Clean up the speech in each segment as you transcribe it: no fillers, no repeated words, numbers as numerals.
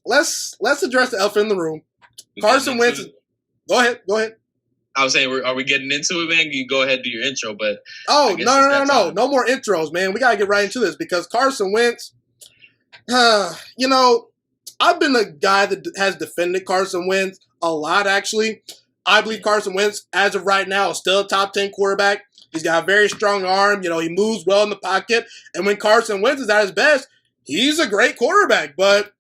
let's address the elephant in the room. Carson Wentz. Go ahead. I was saying, are we getting into it, man? You go ahead and do your intro, but no more intros, man. We gotta get right into this because Carson Wentz. I've been a guy that has defended Carson Wentz a lot. Actually, I believe Carson Wentz, as of right now, is still a top 10 quarterback. He's got a very strong arm. He moves well in the pocket, and when Carson Wentz is at his best, he's a great quarterback. But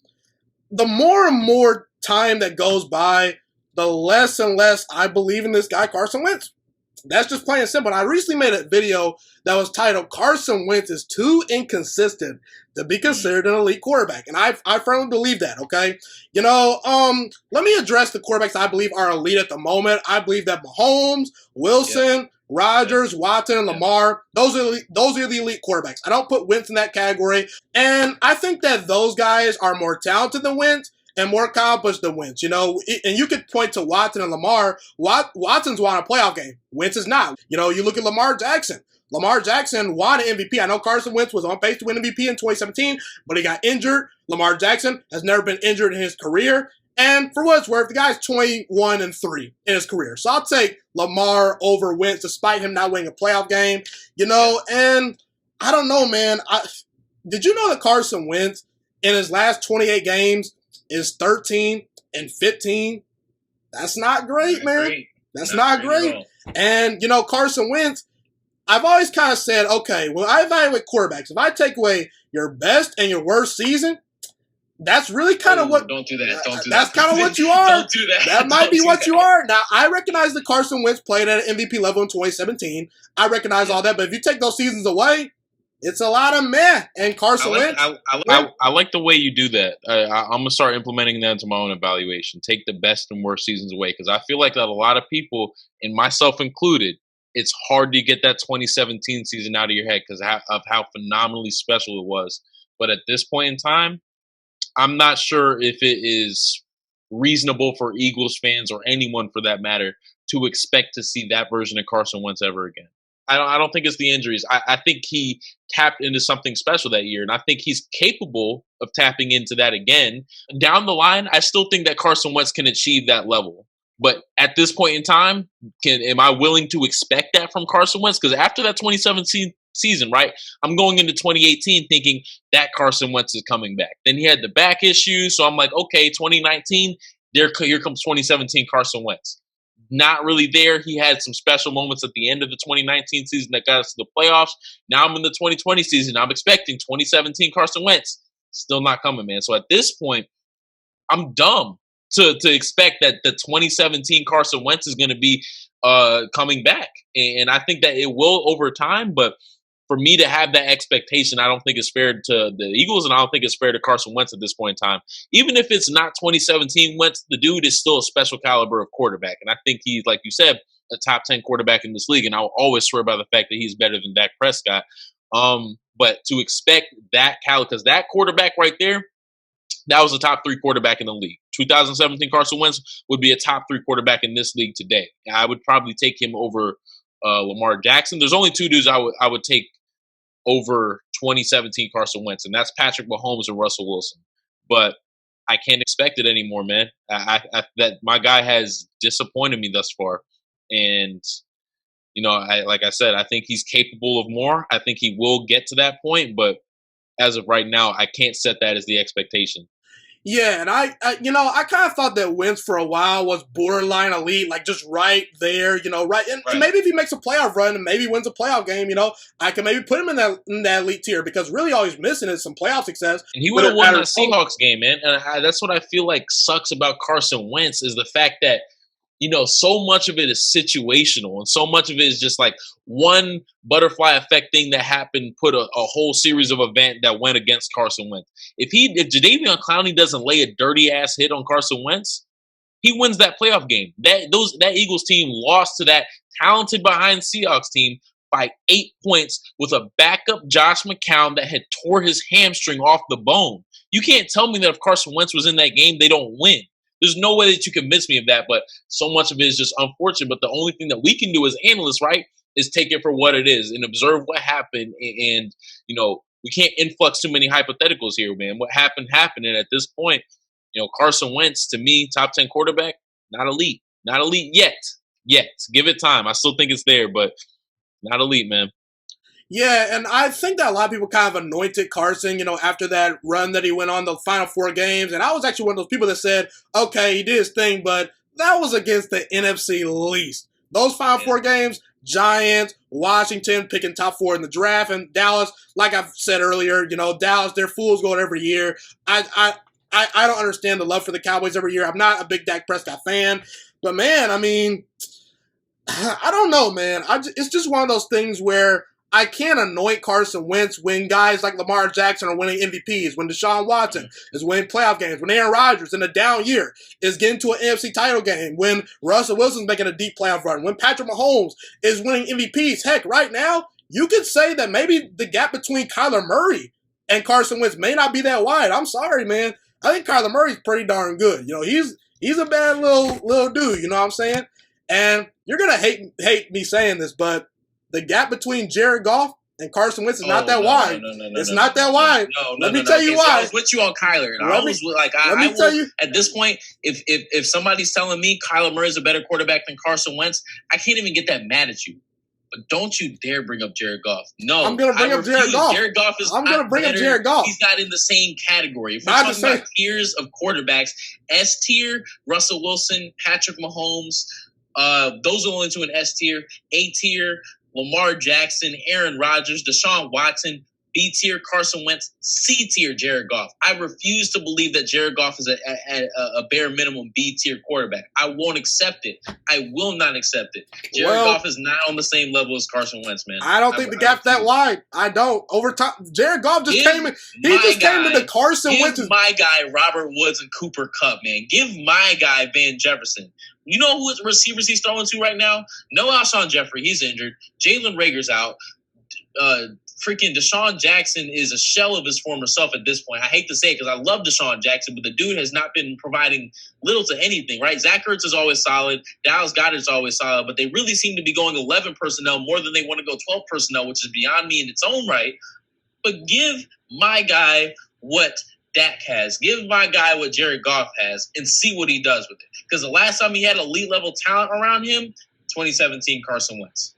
the more and more time that goes by, the less and less I believe in this guy, Carson Wentz. That's just plain and simple. And I recently made a video that was titled, Carson Wentz is too inconsistent to be considered an elite quarterback. And I firmly believe that, okay? Let me address the quarterbacks I believe are elite at the moment. I believe that Mahomes, Wilson, Rodgers, Watson, and Lamar, those are the elite quarterbacks. I don't put Wentz in that category. And I think that those guys are more talented than Wentz and more accomplished than Wentz, and you could point to Watson and Lamar. Watson's won a playoff game. Wentz is not. You look at Lamar Jackson. Lamar Jackson won an MVP. I know Carson Wentz was on pace to win MVP in 2017, but he got injured. Lamar Jackson has never been injured in his career. And for what it's worth, the guy's 21-3 in his career. So I'll take Lamar over Wentz despite him not winning a playoff game. And I don't know, man. Did you know that Carson Wentz in his last 28 games is 13-15. That's not great, man. That's not great. And, Carson Wentz, I've always kind of said, okay, when I evaluate quarterbacks, if I take away your best and your worst season, that's really kind of what. Don't do that. Don't do that's that. kind of what you are. Don't do that. That might be what you are. Now, I recognize that Carson Wentz played at an MVP level in 2017. I recognize all that. But if you take those seasons away, it's a lot of meh. And Carson Wentz. I like the way you do that. I'm going to start implementing that into my own evaluation. Take the best and worst seasons away. Because I feel like that a lot of people, and myself included, it's hard to get that 2017 season out of your head because of how phenomenally special it was. But at this point in time, I'm not sure if it is reasonable for Eagles fans or anyone for that matter to expect to see that version of Carson Wentz ever again. I don't think it's the injuries. I think he tapped into something special that year, and I think he's capable of tapping into that again. Down the line, I still think that Carson Wentz can achieve that level. But at this point in time, am I willing to expect that from Carson Wentz? Because after that 2017 season, right, I'm going into 2018 thinking that Carson Wentz is coming back. Then he had the back issue, so I'm like, okay, 2019, here comes 2017 Carson Wentz. Not really there. He had some special moments at the end of the 2019 season that got us to the playoffs. Now I'm in the 2020 season. I'm expecting 2017 Carson Wentz. Still not coming, man. So at this point, I'm dumb to expect that the 2017 Carson Wentz is going to be coming back. And I think that it will over time, but for me to have that expectation, I don't think it's fair to the Eagles, and I don't think it's fair to Carson Wentz at this point in time. Even if it's not 2017 Wentz, the dude is still a special caliber of quarterback. And I think he's, like you said, a top 10 quarterback in this league. And I'll always swear by the fact that he's better than Dak Prescott. But to expect that caliber, because that quarterback right there, that was a top 3 quarterback in the league. 2017 Carson Wentz would be a top 3 quarterback in this league today. I would probably take him over Lamar Jackson. There's only 2 dudes I would take over 2017 Carson Wentz, and that's Patrick Mahomes and Russell Wilson. But I can't expect it anymore, man. That my guy has disappointed me thus far, and like I said, I think he's capable of more. I think he will get to that point, but as of right now, I can't set that as the expectation. Yeah, and I kind of thought that Wentz for a while was borderline elite, like just right there, right. And maybe if he makes a playoff run and maybe wins a playoff game, I can maybe put him in that elite tier because really all he's missing is some playoff success. And he would have won that Seahawks game, man. And that's what I feel like sucks about Carson Wentz is the fact that so much of it is situational, and so much of it is just like one butterfly effect thing that happened, put a whole series of events that went against Carson Wentz. If Jadeveon Clowney doesn't lay a dirty ass hit on Carson Wentz, he wins that playoff game. That Eagles team lost to that talented behind Seahawks team by 8 points with a backup Josh McCown that had tore his hamstring off the bone. You can't tell me that if Carson Wentz was in that game, they don't win. There's no way that you convince me of that, but so much of it is just unfortunate. But the only thing that we can do as analysts, right, is take it for what it is and observe what happened. And we can't influx too many hypotheticals here, man. What happened. And at this point, Carson Wentz, to me, top 10 quarterback, not elite. Not elite yet. Yet. Give it time. I still think it's there, but not elite, man. Yeah, and I think that a lot of people kind of anointed Carson, after that run that he went on the final 4 games. And I was actually one of those people that said, okay, he did his thing, but that was against the NFC least. Those final 4 games, Giants, Washington picking top 4 in the draft, and Dallas, like I've said earlier, Dallas, they're fools going every year. I don't understand the love for the Cowboys every year. I'm not a big Dak Prescott fan. But, man, I mean, I don't know, man. It's just one of those things where I can't anoint Carson Wentz when guys like Lamar Jackson are winning MVPs, when Deshaun Watson is winning playoff games, when Aaron Rodgers in a down year is getting to an NFC title game, when Russell Wilson's making a deep playoff run, when Patrick Mahomes is winning MVPs. Heck, right now, you could say that maybe the gap between Kyler Murray and Carson Wentz may not be that wide. I'm sorry, man. I think Kyler Murray's pretty darn good. He's a bad little dude, you know what I'm saying? And you're going to hate me saying this, but the gap between Jared Goff and Carson Wentz is not that wide. It's not that wide. Let me tell you why. So I was with you on Kyler, and I was like, I will, at this point, if somebody's telling me Kyler Murray is a better quarterback than Carson Wentz, I can't even get that mad at you. But don't you dare bring up Jared Goff. No, I'm going to bring up Jared Goff. Jared Goff is I'm going to bring up Jared Goff. He's not in the same category. If we're talking about tiers of quarterbacks, S tier, Russell Wilson, Patrick Mahomes, those are only 2 in S tier. A tier, Lamar Jackson, Aaron Rodgers, Deshaun Watson. B tier, Carson Wentz. C tier, Jared Goff. I refuse to believe that Jared Goff is a bare minimum B tier quarterback. I won't accept it. I will not accept it. Jared Goff is not on the same level as Carson Wentz, man. I don't think the gap's that wide. I don't. Over time, Jared Goff just came in. He just came into Carson Wentz. Give my guy Robert Woods and Cooper Kupp, man. Give my guy Van Jefferson. You know who receivers he's throwing to right now? No Alshon Jeffrey. He's injured. Jalen Rager's out. Freaking Deshaun Jackson is a shell of his former self at this point. I hate to say it because I love Deshaun Jackson, but the dude has not been providing little to anything, right? Zach Ertz is always solid. Dallas Goedert's always solid, but they really seem to be going 11 personnel more than they want to go 12 personnel, which is beyond me in its own right. But give my guy what Dak has. Give my guy what Jared Goff has and see what he does with it. Because the last time he had elite level talent around him, 2017 Carson Wentz.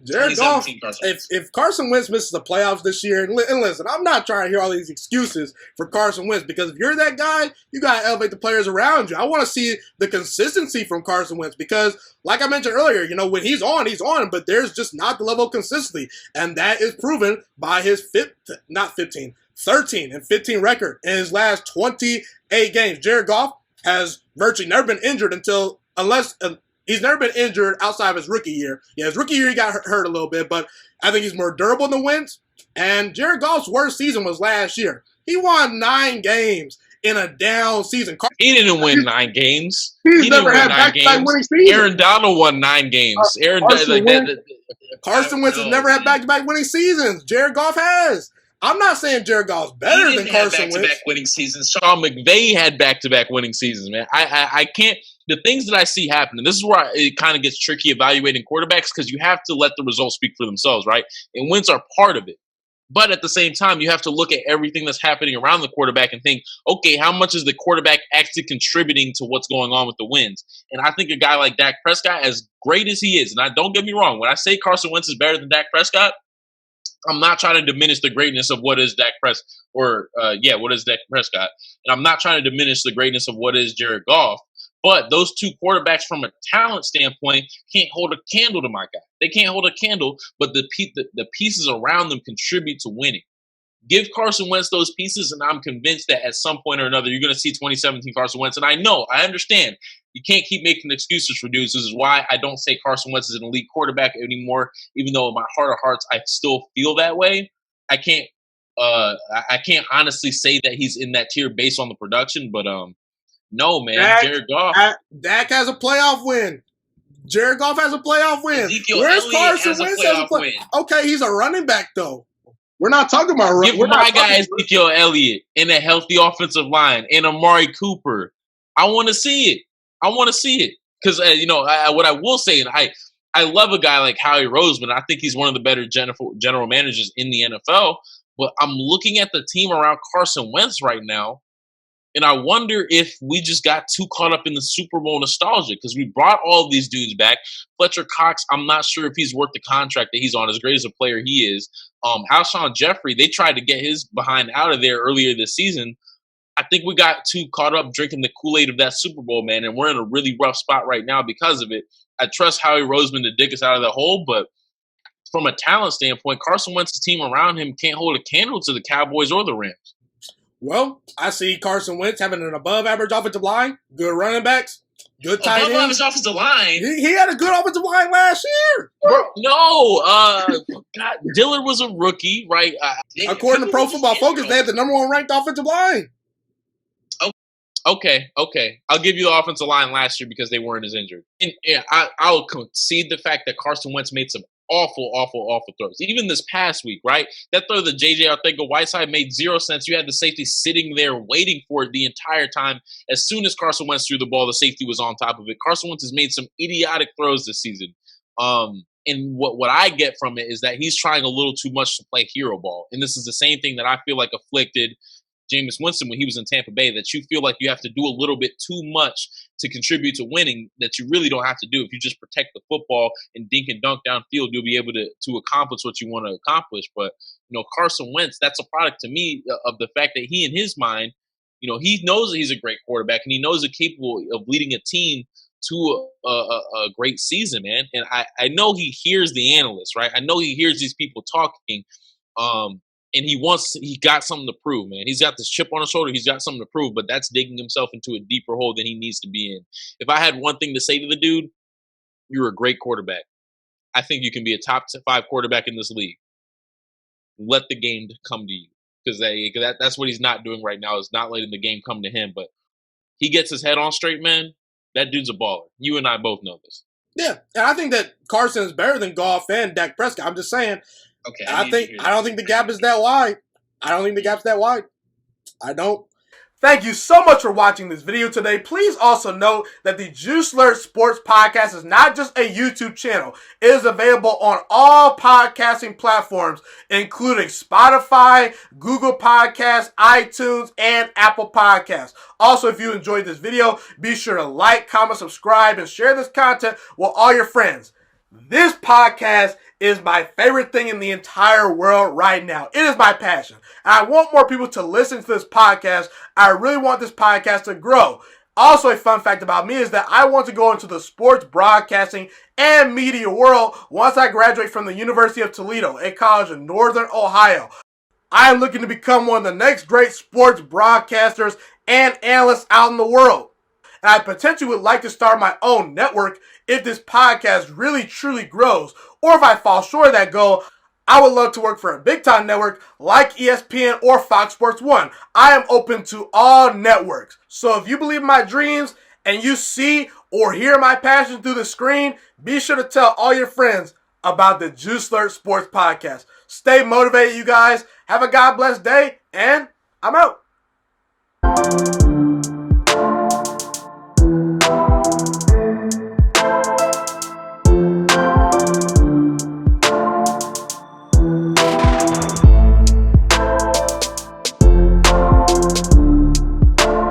Jared Goff, if Carson Wentz misses the playoffs this year, and listen, I'm not trying to hear all these excuses for Carson Wentz, because if you're that guy, you got to elevate the players around you. I want to see the consistency from Carson Wentz because, like I mentioned earlier, when he's on, but there's just not the level of consistency. And that is proven by his 13 and 15 record in his last 28 games. Jared Goff has virtually never been injured he's never been injured outside of his rookie year. Yeah, his rookie year he got hurt a little bit, but I think he's more durable than Wentz. And Jared Goff's worst season was last year. He won 9 games in a down season. He didn't win 9 games. He never had back-to-back winning seasons. Aaron Donald won 9 games. Carson Wentz has never had back-to-back winning seasons. Jared Goff has. I'm not saying Jared Goff's better than Carson Wentz. Back-to-back winning seasons. Sean McVay had back-to-back winning seasons, man. I can't. The things that I see happening, this is where it kind of gets tricky evaluating quarterbacks because you have to let the results speak for themselves, right? And wins are part of it. But at the same time, you have to look at everything that's happening around the quarterback and think, okay, how much is the quarterback actually contributing to what's going on with the wins? And I think a guy like Dak Prescott, as great as he is, and don't get me wrong, when I say Carson Wentz is better than Dak Prescott, I'm not trying to diminish the greatness of what is Dak Prescott, what is Dak Prescott. And I'm not trying to diminish the greatness of what is Jared Goff. But those two quarterbacks from a talent standpoint can't hold a candle to my guy. They can't hold a candle, but the pieces around them contribute to winning. Give Carson Wentz those pieces, and I'm convinced that at some point or another, you're going to see 2017 Carson Wentz. And I understand. You can't keep making excuses for dudes. This is why I don't say Carson Wentz is an elite quarterback anymore, even though in my heart of hearts, I still feel that way. I can't honestly say that he's in that tier based on the production, but no, man. Jared Goff. Dak has a playoff win. Jared Goff has a playoff win. Where's Carson Wentz has a playoff win? Okay, he's a running back, though. We're not talking about running. Give my guy Ezekiel Elliott in a healthy offensive line and Amari Cooper. I want to see it. Because, what I will say, and I love a guy like Howie Roseman. I think he's one of the better general managers in the NFL. But I'm looking at the team around Carson Wentz right now, And I wonder if we just got too caught up in the Super Bowl nostalgia because we brought all of these dudes back. Fletcher Cox, I'm not sure if he's worth the contract that he's on, as great as a player he is. Alshon Jeffrey, they tried to get his behind out of there earlier this season. I think we got too caught up drinking the Kool-Aid of that Super Bowl, man, and we're in a really rough spot right now because of it. I trust Howie Roseman to dig us out of the hole, but from a talent standpoint, Carson Wentz's team around him can't hold a candle to the Cowboys or the Rams. Well, I see Carson Wentz having an above-average offensive line, good running backs, good tight ends. Above-average offensive line? He had a good offensive line last year. Bro, no. God, Dillard was a rookie, right? According to Pro Football Focus, they had the number 1 ranked offensive line. Okay. I'll give you the offensive line last year because they weren't as injured. And yeah, I'll concede the fact that Carson Wentz made some awful throws. Even this past week, right? That throw that J.J. Arcega-Whiteside made 0 sense. You had the safety sitting there waiting for it the entire time. As soon as Carson Wentz threw the ball, the safety was on top of it. Carson Wentz has made some idiotic throws this season. And what I get from it is that he's trying a little too much to play hero ball. And this is the same thing that I feel like afflicted Jameis Winston when he was in Tampa Bay, that you feel like you have to do a little bit too much to contribute to winning that you really don't have to do. If you just protect the football and dink and dunk downfield, you'll be able to accomplish what you want to accomplish. But, Carson Wentz, that's a product to me of the fact that he, in his mind, he knows that he's a great quarterback and he knows he's capable of leading a team to a great season, man. And I know he hears the analysts, right? I know he hears these people talking. And he got something to prove, man. He's got this chip on his shoulder. He's got something to prove, but that's digging himself into a deeper hole than he needs to be in. If I had one thing to say to the dude, you're a great quarterback. I think you can be a top 5 quarterback in this league. Let the game come to you, because that's what he's not doing right now, is not letting the game come to him. But he gets his head on straight, man. That dude's a baller. You and I both know this. Yeah, and I think that Carson is better than Goff and Dak Prescott. I'm just saying. Okay. I don't think the gap is that wide. I don't. Thank you so much for watching this video today. Please also note that the Juice Alert Sports Podcast is not just a YouTube channel. It is available on all podcasting platforms, including Spotify, Google Podcasts, iTunes, and Apple Podcasts. Also, if you enjoyed this video, be sure to like, comment, subscribe, and share this content with all your friends. This podcast is my favorite thing in the entire world right now. It is my passion. And I want more people to listen to this podcast. I really want this podcast to grow. Also, a fun fact about me is that I want to go into the sports broadcasting and media world once I graduate from the University of Toledo, a college in Northern Ohio. I am looking to become one of the next great sports broadcasters and analysts out in the world. And I potentially would like to start my own network if this podcast really truly grows. Or if I fall short of that goal, I would love to work for a big-time network like ESPN or Fox Sports 1. I am open to all networks. So if you believe in my dreams and you see or hear my passion through the screen, be sure to tell all your friends about the Juice Alert Sports Podcast. Stay motivated, you guys. Have a God bless day, and I'm out.